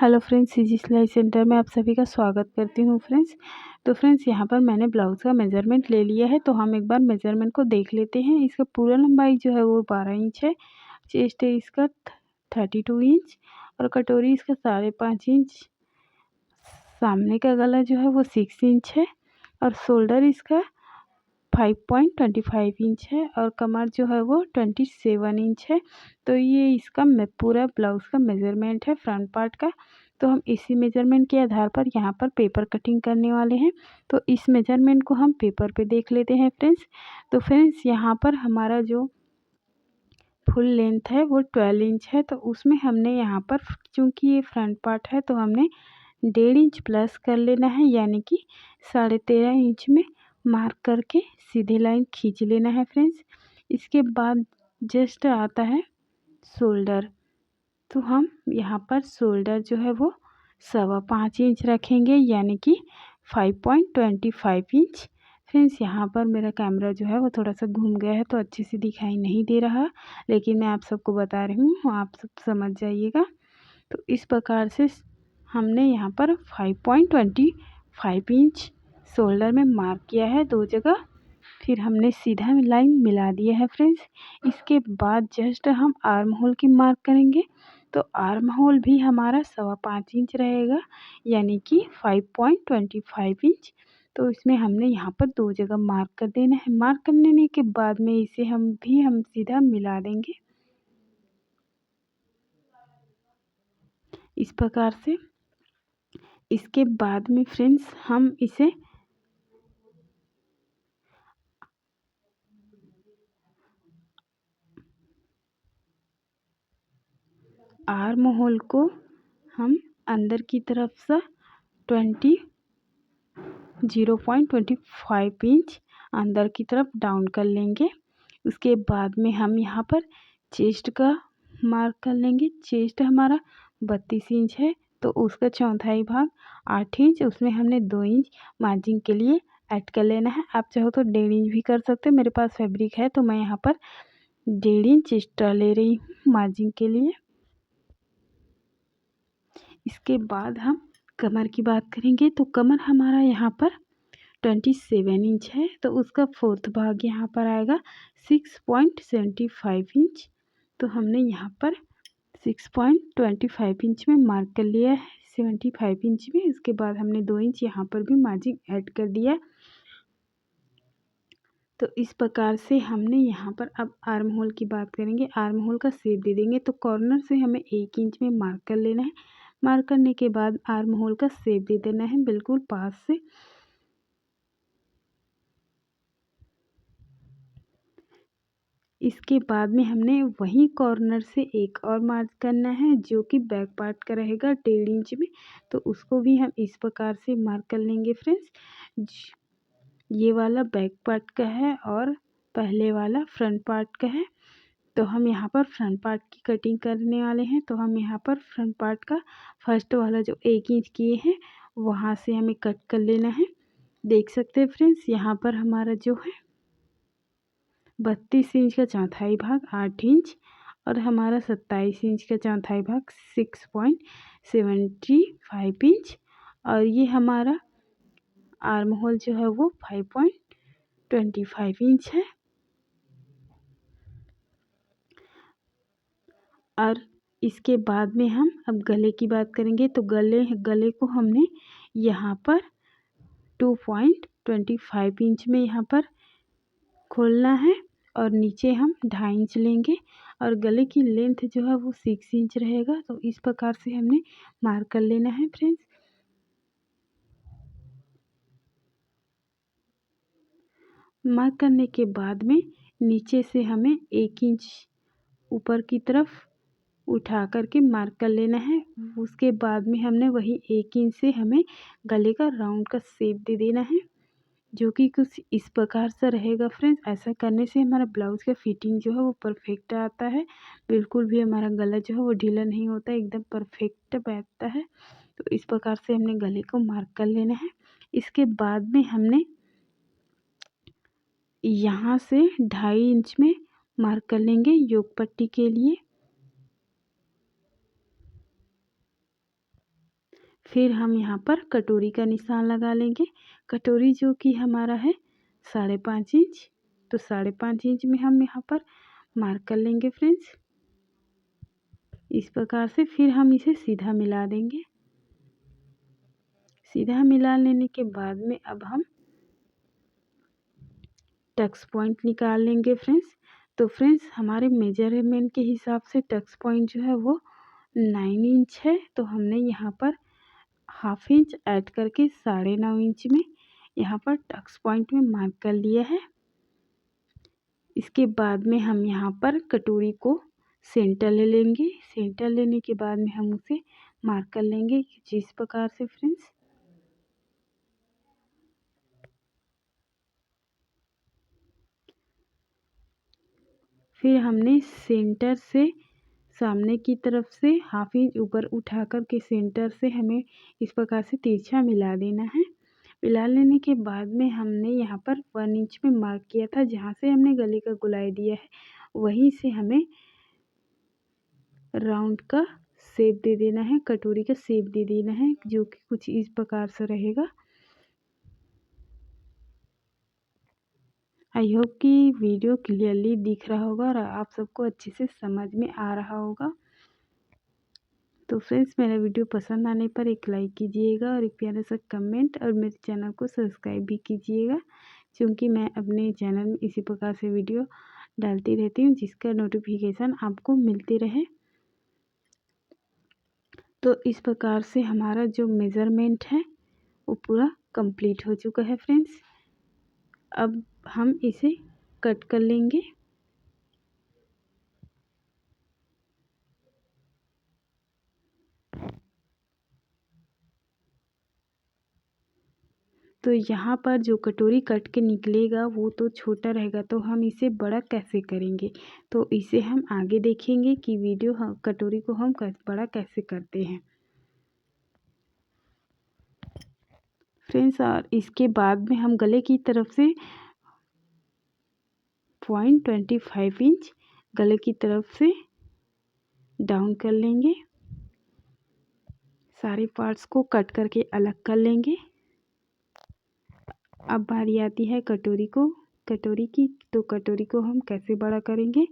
Hello friends, CG सिलाई centre में आप सभी का स्वागत करती हूँ फ्रेंड्स। तो फ्रेंड्स यहाँ पर मैंने ब्लाउज़ का मेज़रमेंट ले लिया है, तो हम एक बार मेज़रमेंट को देख लेते हैं। इसका पूरा लंबाई जो है वो 12 इंच है, चेस्ट है इसका 32 इंच और कटोरी इसका 5.5 इंच, सामने का गला जो है वो 6 इंच है और शोल्डर इसका 5.25 इंच है और कमर जो है वो 27 इंच है। तो ये इसका पूरा ब्लाउज़ का मेज़रमेंट है फ्रंट पार्ट का। तो हम इसी मेज़रमेंट के आधार पर यहाँ पर पेपर कटिंग करने वाले हैं। तो इस मेज़रमेंट को हम पेपर पे देख लेते हैं फ्रेंड्स। तो फ्रेंड्स यहाँ पर हमारा जो फुल लेंथ है वो 12 इंच है, तो उसमें हमने यहाँ पर चूँकि ये फ्रंट पार्ट है तो हमने 1.5 इंच प्लस कर लेना है, यानी कि 13.5 इंच में मार्क करके सीधी लाइन खींच लेना है फ्रेंड्स। इसके बाद जस्ट आता है शोल्डर, तो हम यहाँ पर शोल्डर जो है वो 5.25 इंच रखेंगे, यानी कि 5.25 इंच। फ्रेंड्स यहाँ पर मेरा कैमरा जो है वो थोड़ा सा घूम गया है तो अच्छे से दिखाई नहीं दे रहा, लेकिन मैं आप सबको बता रही हूँ, आप सब समझ जाइएगा। तो इस प्रकार से हमने यहाँ पर 5.25 इंच शोल्डर में मार्क किया है 2 जगह। फिर हमने सीधा लाइन मिला दिया है फ्रेंड्स। इसके बाद जस्ट हम आर्म होल की मार्क करेंगे, तो आर्म होल भी हमारा 5.25 इंच रहेगा, यानी कि 5.25 इंच। तो इसमें हमने यहाँ पर 2 जगह मार्क कर देना है। मार्क करने के बाद में इसे हम सीधा मिला देंगे इस प्रकार से। इसके बाद में फ्रेंड्स हम इसे आर्म होल को हम अंदर की तरफ से 0.25 इंच अंदर की तरफ डाउन कर लेंगे। उसके बाद में हम यहाँ पर चेस्ट का मार्क कर लेंगे। चेस्ट हमारा 32 इंच है, तो उसका चौथाई भाग 8 इंच, उसमें हमने 2 इंच मार्जिन के लिए ऐड कर लेना है। आप चाहो तो 1.5 इंच भी कर सकते हो। मेरे पास फैब्रिक है तो मैं यहाँ पर 1.5 इंच एक्स्ट्रा ले रही हूँ मार्जिन के लिए। इसके बाद हम कमर की बात करेंगे, तो कमर हमारा यहाँ पर 27 इंच है, तो उसका 4th भाग यहाँ पर आएगा 6.75 इंच। तो हमने यहाँ पर 6.25 इंच में मार्क कर लिया है 75 इंच में। इसके बाद हमने 2 इंच यहाँ पर भी मार्जिन ऐड कर दिया। तो इस प्रकार से हमने यहाँ पर अब आर्म होल की बात करेंगे। आर्म होल का शेप दे देंगे, तो कॉर्नर से हमें 1 इंच में मार्क कर लेना है। मार्क करने के बाद आर्म होल का शेप दे देना है बिल्कुल पास से। इसके बाद में हमने वहीं कॉर्नर से एक और मार्क करना है, जो कि बैक पार्ट का रहेगा 1.5 इंच में। तो उसको भी हम इस प्रकार से मार्क कर लेंगे फ्रेंड्स। ये वाला बैक पार्ट का है और पहले वाला फ्रंट पार्ट का है। तो हम यहाँ पर फ्रंट पार्ट की कटिंग करने वाले हैं, तो हम यहाँ पर फ्रंट पार्ट का फर्स्ट वाला जो 1 इंच किए हैं वहाँ से हमें कट कर लेना है। देख सकते हैं फ्रेंड्स, यहाँ पर हमारा जो है 32 इंच का चौथाई भाग 8 इंच और हमारा 27 इंच का चौथाई भाग 6.75 इंच और ये हमारा आर्म होल जो है वो 5.25 इंच है। और इसके बाद में हम अब गले की बात करेंगे, तो गले को हमने यहाँ पर 2.25 इंच में यहाँ पर खोलना है और नीचे हम 2.5 इंच लेंगे और गले की लेंथ जो है वो 6 इंच रहेगा। तो इस प्रकार से हमने मार्क कर लेना है फ्रेंड्स। मार्क करने के बाद में नीचे से हमें 1 इंच ऊपर की तरफ उठा करके मार्क कर लेना है। उसके बाद में हमने वही 1 इंच से हमें गले का राउंड का शेप दे देना है, जो कि कुछ इस प्रकार से रहेगा फ्रेंड्स। ऐसा करने से हमारा ब्लाउज़ का फिटिंग जो है वो परफेक्ट आता है, बिल्कुल भी हमारा गला जो है वो ढीला नहीं होता, एकदम परफेक्ट बैठता है। तो इस प्रकार से हमने गले को मार्क कर लेना है। इसके बाद में हमने यहाँ से 2.5 इंच में मार्क कर लेंगे योक पट्टी के लिए। फिर हम यहाँ पर कटोरी का निशान लगा लेंगे। कटोरी जो कि हमारा है 5.5 इंच, तो 5.5 इंच में हम यहाँ पर मार्क कर लेंगे फ्रेंड्स, इस प्रकार से। फिर हम इसे सीधा मिला देंगे। सीधा मिला लेने के बाद में अब हम टक्स पॉइंट निकाल लेंगे फ्रेंड्स। तो फ्रेंड्स हमारे मेजरमेंट के हिसाब से टक्स पॉइंट जो है वो 9 इंच है, तो हमने यहाँ पर हाफ इंच ऐड करके 9.5 इंच में यहाँ पर टक्स पॉइंट में मार्क कर लिया है। इसके बाद में हम यहाँ पर कटोरी को सेंटर ले लेंगे। सेंटर लेने के बाद में हम उसे मार्क कर लेंगे जिस प्रकार से फ्रेंड्स। फिर हमने सेंटर से सामने की तरफ से हाफ इंच ऊपर उठा कर के सेंटर से हमें इस प्रकार से तिरछा मिला देना है। मिला लेने के बाद में हमने यहाँ पर 1 इंच में मार्क किया था, जहाँ से हमने गले का गोलाई दिया है वहीं से हमें राउंड का शेप दे देना है, कटोरी का शेप दे देना है, जो कि कुछ इस प्रकार से रहेगा। आई होप कि वीडियो क्लियरली दिख रहा होगा और आप सबको अच्छे से समझ में आ रहा होगा। तो फ्रेंड्स मेरा वीडियो पसंद आने पर एक लाइक कीजिएगा और एक प्यारा सा कमेंट, और मेरे चैनल को सब्सक्राइब भी कीजिएगा, क्योंकि मैं अपने चैनल में इसी प्रकार से वीडियो डालती रहती हूँ जिसका नोटिफिकेशन आपको मिलती रहे। तो इस प्रकार से हमारा जो मेज़रमेंट है वो पूरा कंप्लीट हो चुका है फ्रेंड्स। अब हम इसे कट कर लेंगे। तो यहाँ पर जो कटोरी कट के निकलेगा वो तो छोटा रहेगा, तो हम इसे बड़ा कैसे करेंगे, तो इसे हम आगे देखेंगे कि वीडियो कटोरी को हम बड़ा कैसे करते हैं फ्रेंड्स। और इसके बाद में हम गले की तरफ से 0.25 इंच गले की तरफ से डाउन कर लेंगे। सारे पार्ट्स को कट करके अलग कर लेंगे। अब बारी आती है कटोरी की, तो कटोरी को हम कैसे बड़ा करेंगे।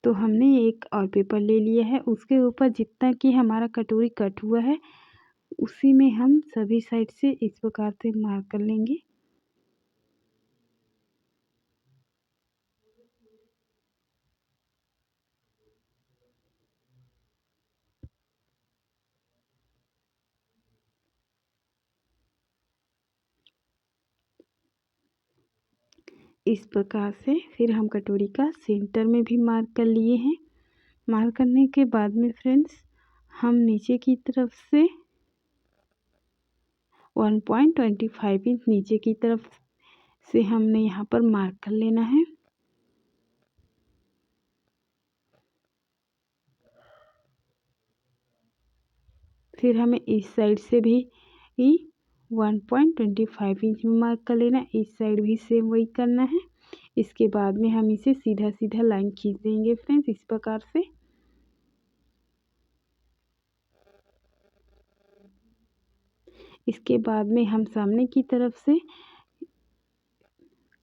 तो हमने एक और पेपर ले लिया है, उसके ऊपर जितना कि हमारा कटोरी कट हुआ है उसी में हम सभी साइड से इस प्रकार से मार्क कर लेंगे। इस प्रकार से फिर हम कटोरी का सेंटर में भी मार्क कर लिए हैं। मार्क करने के बाद में फ्रेंड्स हम नीचे की तरफ से 1.25 इंच नीचे की तरफ से हमने यहाँ पर मार्क कर लेना है। फिर हमें इस साइड से भी 1.25 इंच में मार्क कर लेना है, इस साइड भी सेम वही करना है। इसके बाद में हम इसे सीधा सीधा लाइन खींच देंगे फ्रेंड्स, इस प्रकार से। इसके बाद में हम सामने की तरफ से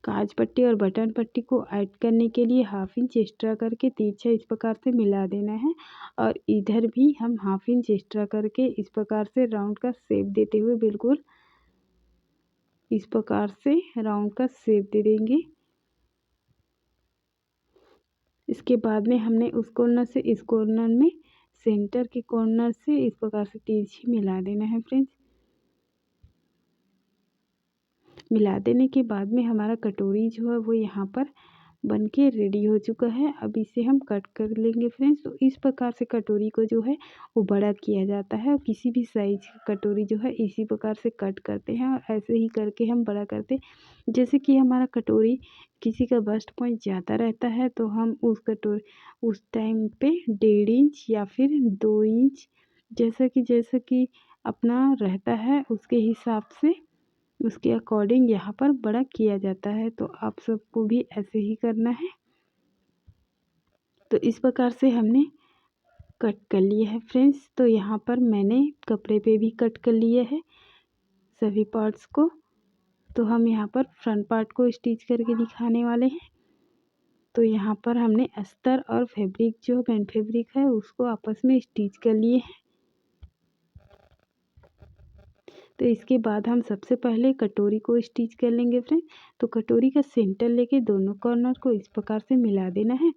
काज पट्टी और बटन पट्टी को ऐड करने के लिए हाफ इंच एक्स्ट्रा करके तिरछा इस प्रकार से मिला देना है, और इधर भी हम हाफ इंच एक्स्ट्रा करके इस प्रकार से राउंड का शेप देते हुए बिल्कुल इस प्रकार से राउंड का शेप दे देंगे। इसके बाद में हमने उस कॉर्नर से इस कॉर्नर में सेंटर के कॉर्नर से इस प्रकार से तिरछी मिला देना है फ्रेंड्स। मिला देने के बाद में हमारा कटोरी जो है वो यहाँ पर बन के रेडी हो चुका है। अब इसे हम कट कर लेंगे फ्रेंड्स। तो इस प्रकार से कटोरी को जो है वो बड़ा किया जाता है, और किसी भी साइज कटोरी जो है इसी प्रकार से कट करते हैं, और ऐसे ही करके हम बड़ा करते हैं। जैसे कि हमारा कटोरी किसी का बस्ट पॉइंट ज़्यादा रहता है तो हम उस टाइम पे 1.5 इंच या फिर 2 इंच जैसा कि अपना रहता है उसके हिसाब से उसके अकॉर्डिंग यहाँ पर बड़ा किया जाता है। तो आप सबको भी ऐसे ही करना है। तो इस प्रकार से हमने कट कर लिए है फ्रेंड्स। तो यहाँ पर मैंने कपड़े पे भी कट कर लिए है सभी पार्ट्स को। तो हम यहाँ पर फ्रंट पार्ट को स्टिच करके दिखाने वाले हैं। तो यहाँ पर हमने अस्तर और फैब्रिक जो मेन फैब्रिक है उसको आपस में स्टिच कर लिए हैं। तो इसके बाद हम सबसे पहले कटोरी को स्टिच कर लेंगे फ्रेंड। तो कटोरी का सेंटर लेके दोनों कॉर्नर को इस प्रकार से मिला देना है।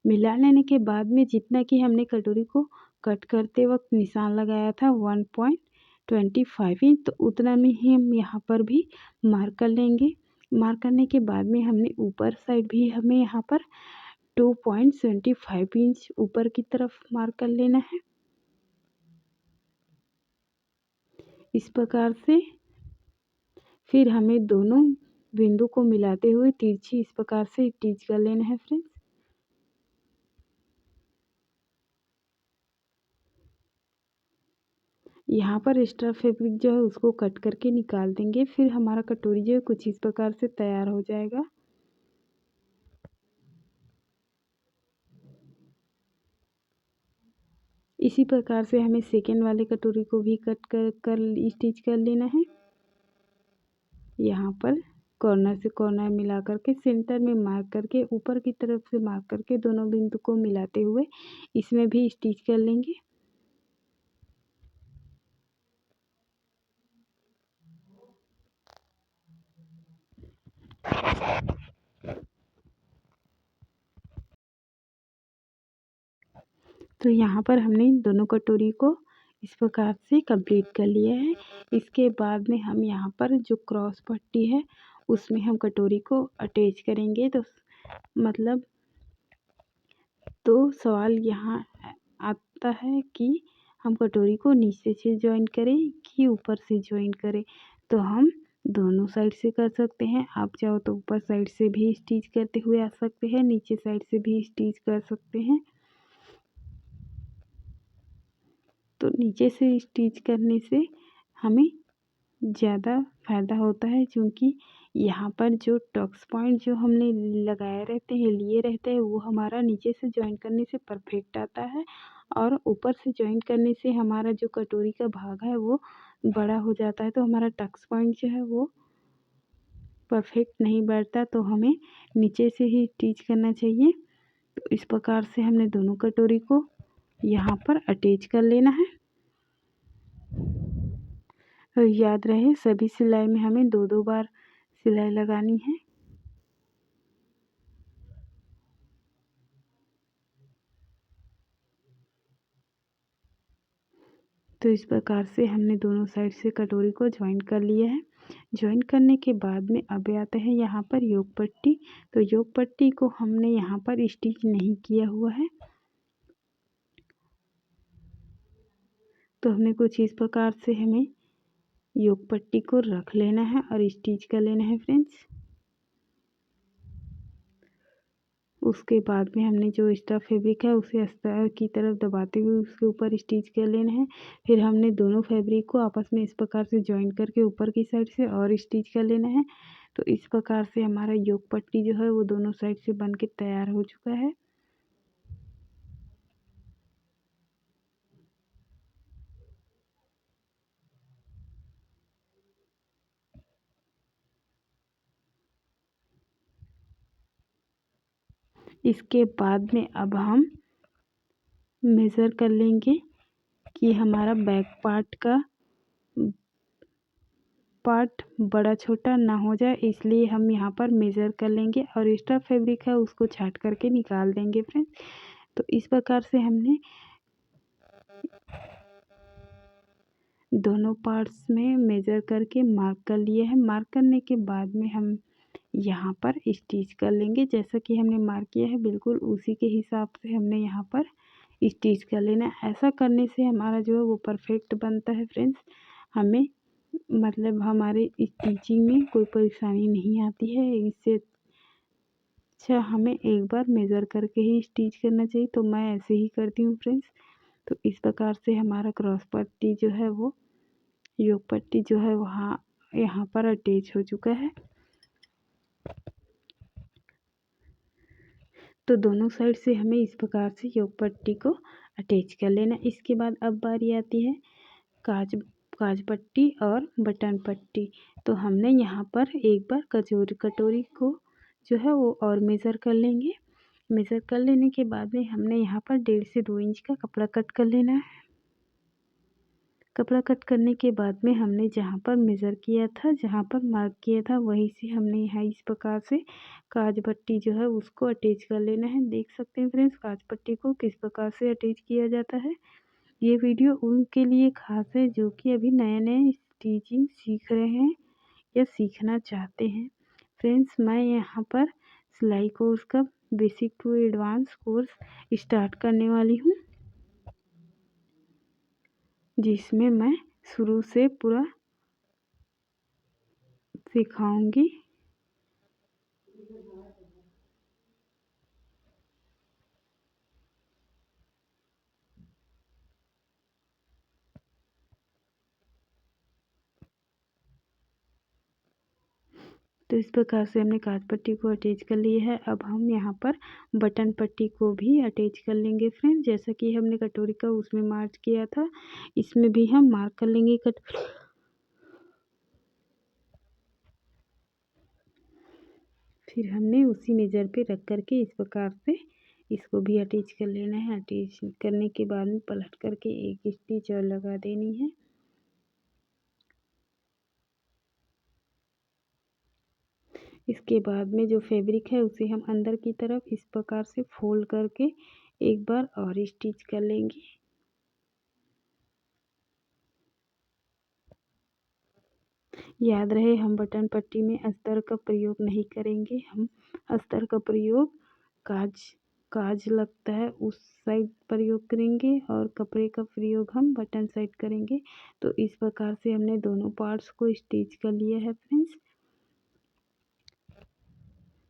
मिला लेने के बाद में जितना कि हमने कटोरी को कट करते वक्त निशान लगाया था 1.25 इंच, तो उतना में ही हम यहाँ पर भी मार्क कर लेंगे। मार्क करने के बाद में हमने ऊपर साइड भी हमें यहाँ पर 2.75 इंच ऊपर की तरफ मार्क कर लेना है इस प्रकार से। फिर हमें दोनों बिंदु को मिलाते हुए तिरछी इस प्रकार से स्टिच कर लेना है फ्रेंड्स। यहाँ पर एक्स्ट्रा फैब्रिक जो है उसको कट करके निकाल देंगे। फिर हमारा कटोरी जो है कुछ इस प्रकार से तैयार हो जाएगा। इसी प्रकार से हमें सेकेंड वाले कटोरी को भी कट कर स्टिच कर लेना है। यहाँ पर कॉर्नर से कॉर्नर मिला करके सेंटर में मार्क करके ऊपर की तरफ से मार्क करके दोनों बिंदु को मिलाते हुए इसमें भी स्टिच कर लेंगे। तो यहाँ पर हमने दोनों कटोरी को इस प्रकार से कंप्लीट कर लिया है। इसके बाद में हम यहाँ पर जो क्रॉस पट्टी है उसमें हम कटोरी को अटैच करेंगे। तो मतलब तो सवाल यहाँ आता है कि हम कटोरी को नीचे से ज्वाइन करें कि ऊपर से ज्वाइन करें। तो हम दोनों साइड से कर सकते हैं। आप चाहो तो ऊपर साइड से भी स्टिच करते हुए आ सकते हैं, नीचे साइड से भी स्टिच कर सकते हैं। तो नीचे से स्टिच करने से हमें ज़्यादा फ़ायदा होता है, क्योंकि यहाँ पर जो टक्स पॉइंट जो हमने लगाए रहते हैं, लिए रहते हैं, वो हमारा नीचे से जॉइन करने से परफेक्ट आता है। और ऊपर से जॉइन करने से हमारा जो कटोरी का भाग है वो बड़ा हो जाता है। तो हमारा टक्स पॉइंट जो है वो परफेक्ट नहीं बैठता। तो हमें नीचे से ही स्टिच करना चाहिए। तो इस प्रकार से हमने दोनों कटोरी को यहाँ पर अटैच कर लेना है। तो याद रहे सभी सिलाई में हमें दो बार सिलाई लगानी है। तो इस प्रकार से हमने दोनों साइड से कटोरी को ज्वाइन कर लिया है। ज्वाइन करने के बाद में अब आते हैं यहाँ पर योक पट्टी। तो योक पट्टी को हमने यहाँ पर स्टिच नहीं किया हुआ है। तो हमें कुछ इस प्रकार से हमें योक पट्टी को रख लेना है और स्टिच कर लेना है फ्रेंड्स। उसके बाद में हमने जो एक्स्ट्रा फैब्रिक है उसे अस्तर की तरफ दबाते हुए उसके ऊपर स्टिच कर लेना है। फिर हमने दोनों फैब्रिक को आपस में इस प्रकार से जॉइन करके ऊपर की साइड से और स्टिच कर लेना है। तो इस प्रकार से हमारा योक पट्टी जो है वो दोनों साइड से बन के तैयार हो चुका है। इसके बाद में अब हम मेज़र कर लेंगे कि हमारा बैक पार्ट बड़ा छोटा ना हो जाए, इसलिए हम यहाँ पर मेज़र कर लेंगे और एक्स्ट्रा फैब्रिक है उसको छाट करके निकाल देंगे फ्रेंड्स। तो इस प्रकार से हमने दोनों पार्ट्स में मेज़र करके मार्क कर लिए हैं। मार्क करने के बाद में हम यहाँ पर स्टिच कर लेंगे। जैसा कि हमने मार्क किया है बिल्कुल उसी के हिसाब से हमने यहाँ पर स्टिच कर लेना है। ऐसा करने से हमारा जो है वो परफेक्ट बनता है फ्रेंड्स। हमें मतलब हमारे स्टिचिंग में कोई परेशानी नहीं आती है। इससे अच्छा हमें एक बार मेज़र करके ही स्टिच करना चाहिए। तो मैं ऐसे ही करती हूँ फ्रेंड्स। तो इस प्रकार से हमारा क्रॉस पट्टी जो है वो योक पट्टी जो है वहाँ यहाँ पर अटैच हो चुका है। तो दोनों साइड से हमें इस प्रकार से योक पट्टी को अटैच कर लेना। इसके बाद अब बारी आती है काज पट्टी और बटन पट्टी। तो हमने यहाँ पर एक बार कटोरी को जो है वो और मेज़र कर लेंगे। मेज़र कर लेने के बाद में हमने यहाँ पर 1.5 से 2 इंच का कपड़ा कट कर लेना है। कपड़ा कट करने के बाद में हमने जहाँ पर मेज़र किया था, जहाँ पर मार्क किया था, वहीं से हमने यहाँ इस प्रकार से काज पट्टी जो है उसको अटैच कर लेना है। देख सकते हैं फ्रेंड्स काज पट्टी को किस प्रकार से अटैच किया जाता है। ये वीडियो उनके लिए ख़ास है जो कि अभी नए स्टिचिंग सीख रहे हैं या सीखना चाहते हैं। फ्रेंड्स मैं यहाँ पर सिलाई कोर्स का basic to advance course start करने वाली हूँ, जिसमें मैं शुरू से पूरा सिखाऊंगी। तो इस प्रकार से हमने काज पट्टी को अटैच कर लिया है। अब हम यहाँ पर बटन पट्टी को भी अटैच कर लेंगे फ्रेंड्स। जैसा कि हमने कटोरी का उसमें मार्क किया था, इसमें भी हम मार्क कर लेंगे फिर हमने उसी मेजर पे रख कर के इस प्रकार से इसको भी अटैच कर लेना है। अटैच करने के बाद में पलट करके एक स्टिच और लगा देनी है। इसके बाद में जो फैब्रिक है उसे हम अंदर की तरफ इस प्रकार से फोल्ड करके एक बार और स्टिच कर लेंगे। याद रहे हम बटन पट्टी में अस्तर का प्रयोग नहीं करेंगे। हम अस्तर का प्रयोग काज लगता है उस साइड प्रयोग करेंगे और कपड़े का प्रयोग हम बटन साइड करेंगे। तो इस प्रकार से हमने दोनों पार्ट्स को स्टिच कर लिया है फ्रेंड्स।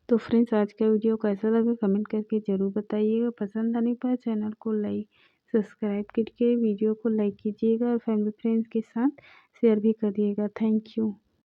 तो फ्रेंड्स आज का वीडियो कैसा लगा कमेंट करके ज़रूर बताइएगा। पसंद आने पर चैनल को लाइक सब्सक्राइब करके वीडियो को लाइक कीजिएगा और फैमिली फ्रेंड्स के साथ शेयर भी करिएगा। Thank you.